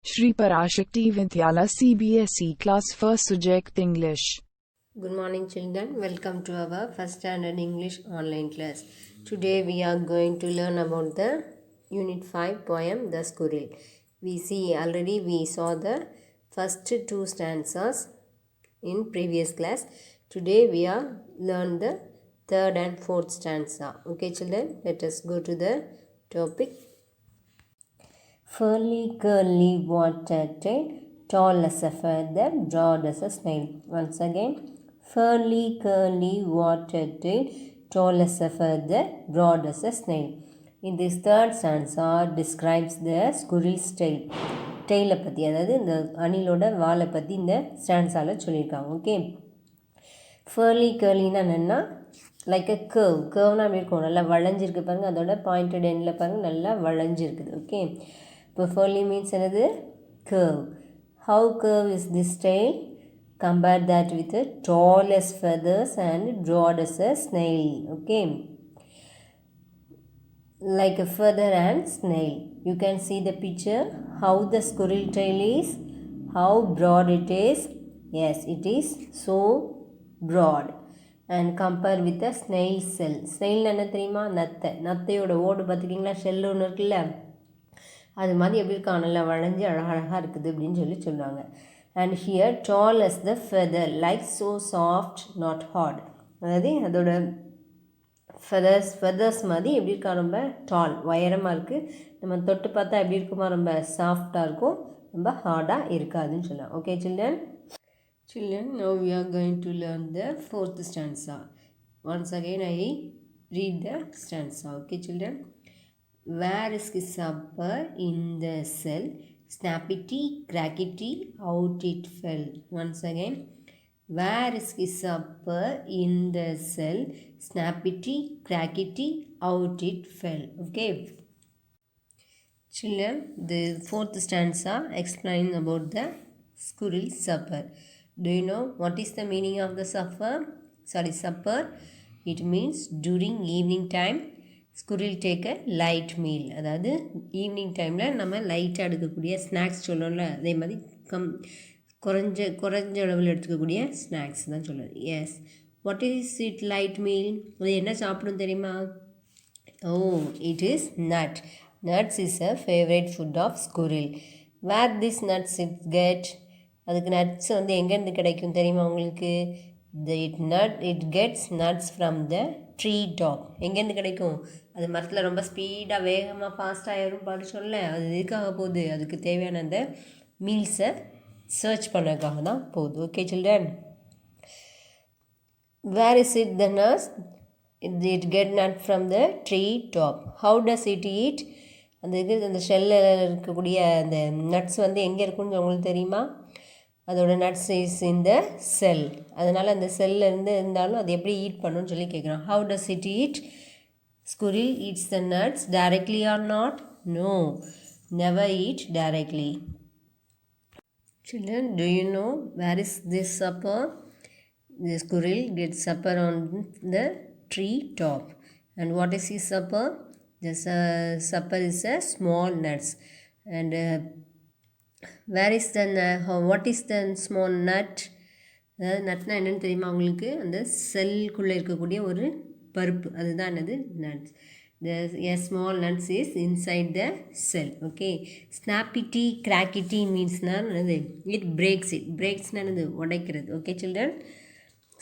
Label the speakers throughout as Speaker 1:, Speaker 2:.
Speaker 1: Shri Parasakthi Vidyalaya Cbse Class 1st Subject English.
Speaker 2: Good morning children, welcome to our first standard English online class. Today we are going to learn about the unit 5 poem The Squirrel. We saw the first two stanzas in previous class. Today we are learn the third and fourth stanza. Okay children, let us go to the topic. Furly curly water tail, tall as a feather, broad as a snail. Once again, furly curly water tail, tall as a feather, broad as a snail. In this third stanza describes the squirrel's tail. டெய்லை பற்றி, அதாவது இந்த அணிலோட வாலை பற்றி இந்த ஸ்டான்ஸால் சொல்லியிருக்காங்க. Okay, ஃபர்லி கேர்லின்னா என்னென்னா like அ கர்வ்னா அப்படி இருக்கும், நல்லா வளைஞ்சிருக்கு பாருங்கள், அதோட பாயிண்டட் எண்டில் பாருங்கள் நல்லா வளைஞ்சிருக்குது. ஓகே, இப்போ ஃபர்லி மீன்ஸ் என்னது? Curve. How curve is this tail? Compare that with the tallest feathers and broadest snail. Okay, like a feather and snail. You can see the picture. How the squirrel tail is, how broad it is. Yes, it is so broad. And compare with the snail shell. Snail என்ன தெரியுமா? நத்தையோட ஓடு பார்த்துக்கிங்களா, shell ஒன்று இருக்குல்ல, அது மாதிரி எப்படி இருக்கா, நல்லா வளைஞ்சி அழகழகாக இருக்குது அப்படின்னு சொல்லுவாங்க. And here tall as the feather, like so soft not hard. அதாவது அதோட ஃபெதர்ஸ் மாதிரி எப்படி இருக்கா, ரொம்ப டால் உயரமாக இருக்குது. நம்ம தொட்டு பார்த்தா எப்படி இருக்குமா, ரொம்ப சாஃப்டாக இருக்கும், ரொம்ப ஹார்டாக இருக்காதுன்னு சொல்லலாம். Okay children, now we are going to learn the fourth stanza. Once again I read the stanza. Okay children. Where is his supper? In the cell. Snappity, crackety, out it fell. Once again. Where is his supper? In the cell. Snappity, crackety, out it fell. Okay. Children, the fourth stanza explains about the squirrel supper. Do you know what is the meaning of the supper? Supper. It means during evening time squirrel take a light meal. அதாவது evening டைமில் நம்ம லைட்டாக எடுக்கக்கூடிய snacks சொல்லணும்ல, அதே மாதிரி குறைஞ்ச அளவில் எடுத்துக்கக்கூடிய ஸ்நாக்ஸ் தான் சொல்லுது. Yes, what is it light meal? அது என்ன சாப்பிடும் தெரியுமா? Oh, it is nut. Nuts is a favourite food of squirrel. Where this nuts it get? அதுக்கு நட்ஸ் வந்து எங்கேருந்து கிடைக்கும் தெரியுமா உங்களுக்கு? it gets nuts from the tree top. எங்கேருந்து கிடைக்கும்? அது மரத்தில் ரொம்ப ஸ்பீடாக வேகமாக ஃபாஸ்ட்டாக ஏறும் படிச்சோம்ல, அது எதுக்காக போகுது? அதுக்கு தேவையான அந்த மீல்ஸை சர்ச் பண்ணதுக்காக தான் போகுது. Okay children, where is it the nuts? It get nut from the tree top. How does it eat? அந்த ஷெல்லில் இருக்கக்கூடிய அந்த நட்ஸ் வந்து எங்கே இருக்குன்னு உங்களுக்கு தெரியுமா? அதோட நட்ஸ் இஸ் இன் த செல். அதனால் அந்த செல்லிருந்து இருந்தாலும் அது எப்படி ஈட் பண்ணணும்னு சொல்லி கேட்குறான். How does it eat? Squirrel eats the nuts directly or not? No, never eat directly. Children, do you know where is this supper? The squirrel gets supper on the tree top. And what is his supper? The supper is a small nuts. And where is the what is the small nut? நட்னா என்னென்னு தெரியுமா உங்களுக்கு? அந்த செல்குள்ளே இருக்கக்கூடிய ஒரு பருப்பு, அதுதான் என்னது? Nuts. A small nuts is inside the cell. Okay, snappity, crackety meansனா என்னது? It breaks. Breaksனா என்னது? உடைக்கிறது. Okay children,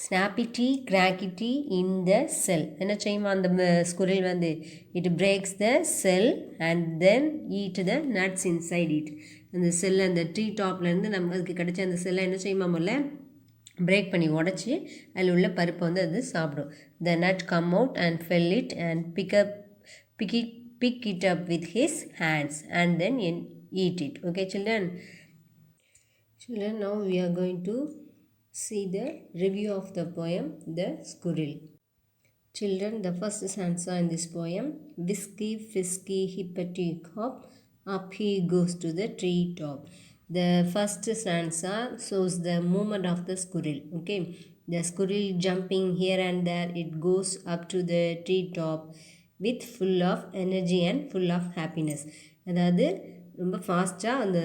Speaker 2: snappity, crackety in the cell. என்ன செய்யுமா அந்த ஸ்குரில் வந்து? It breaks the cell and then eat the nuts inside it. அந்த செல்லை, அந்த ட்ரீ டாப்லேருந்து நம்ம அதுக்கு கிடைச்ச அந்த செல்லை என்ன செய்யுமா? முதல்ல பிரேக் பண்ணி உடச்சி அதில் உள்ள பருப்பை வந்து அது சாப்பிடும். The nut come out and fell it and pick it up with his hands and then eat it. Okay children, now we are going to see the review of the poem The Squirrel. Children, the first stanza in this poem: whisky, frisky, hippity hop, up he goes to the tree top. The first stanza shows the movement of the squirrel. Okay, the squirrel jumping here and there, it goes up to the tree top with full of energy and full of happiness. அதாவது ரொம்ப ஃபாஸ்ட்டாக அந்த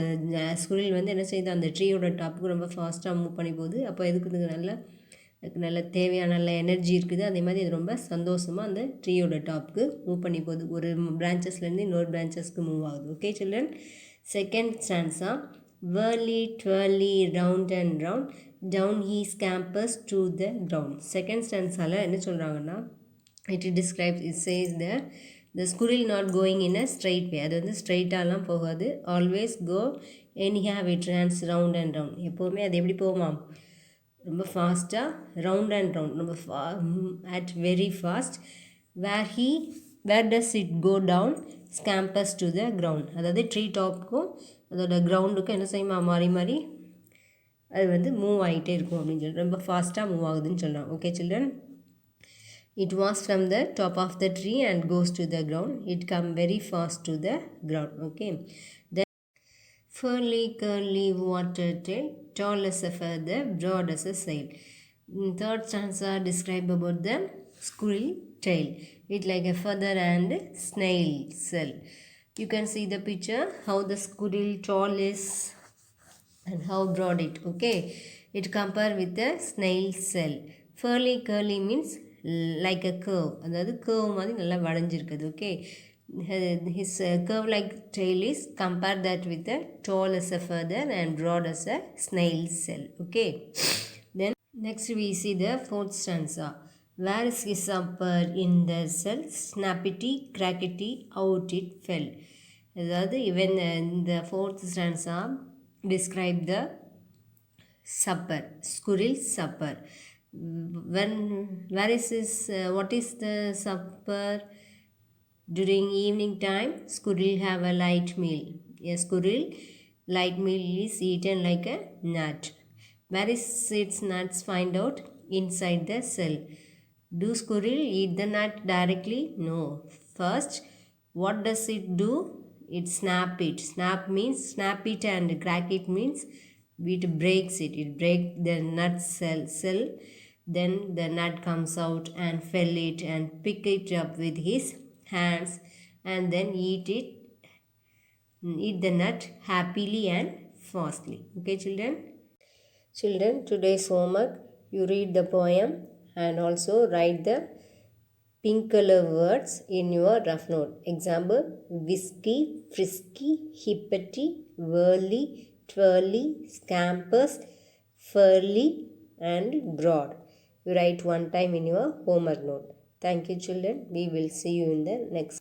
Speaker 2: squirrel வந்து என்ன செய்யுது, அந்த ட்ரீயோட டாப்புக்கு ரொம்ப ஃபாஸ்ட்டாக மூவ் பண்ணி போகுது. அப்போ எதுக்கு இதுக்கு நல்ல தேவையான நல்ல எனர்ஜி இருக்குது. அதே மாதிரி இது ரொம்ப சந்தோஷமாக அந்த ட்ரீயோட டாப்புக்கு மூவ் பண்ணி போகுது. ஒரு பிரான்ச்சஸ்லேருந்து இன்னொரு பிரான்ச்சஸ்க்கு மூவ் ஆகுது. Okay children. Second stanza, whirly twirly round and round down he scampers to the ground. Second ஸ்டான்ஸால் என்ன சொல்கிறாங்கன்னா, it describes, it says that the squirrel not going in a straight way. அது வந்து ஸ்ட்ரைட்டாலாம் போகாது. always go anyhow it runs round and round. எப்போவுமே அது எப்படி போகுமா, ரொம்ப ஃபாஸ்ட்டாக ரவுண்ட் அண்ட் ரவுண்ட், ரொம்ப at very fast. where does it go down scampers to the ground. அதாவது ட்ரீ டாப்புக்கும் அதோட கிரவுண்டுக்கும் என்ன செய்யுமா, மாறி மாறி அது வந்து மூவ் ஆகிட்டே இருக்கும் அப்படின்னு சொல்லி ரொம்ப ஃபாஸ்ட்டாக மூவ் ஆகுதுன்னு சொல்கிறான். Okay children. It was from the top of the tree and goes to the ground. It come very fast to the ground. Okay. Then furly curly water tail, tall as a feather, broad as a sail. Third stanza describe about the squirrel tail. It like a feather and snail shell. You can see the picture how the squirrel tall is and how broad it. Okay. It compare with the snail shell. Furly curly means like a curve, அதாவது curve மாதிரி நல்லா வளைஞ்சிருக்குது. Okay. His curve like tail is compare that with the tall as a feather and broad as a snail shell. Okay. Then next we see the fourth stanza. Where is his supper in the cell, snappity crackety out it fell. அதாவது even the fourth stanza describe the supper, squirrel supper. Where is this, what is the supper? During evening time, squirrel have a light meal. A squirrel light meal is eaten like a nut. Where is its nuts find out? Inside the cell. Do squirrel eat the nut directly? No. First, what does it do? It snap it. Snap means snap it and crack it means it breaks it. It breaks the nut cell. Then the nut comes out and fell it and pick it up with his hands and then eat the nut happily and fastly. Okay children. Children, today's homework, you read the poem and also write the pink color words in your rough note. Example, whiskey, frisky, hippity, whirly, twirly, scampers, furly and broad. You write one time in your homework note. Thank you children. We will see you in the next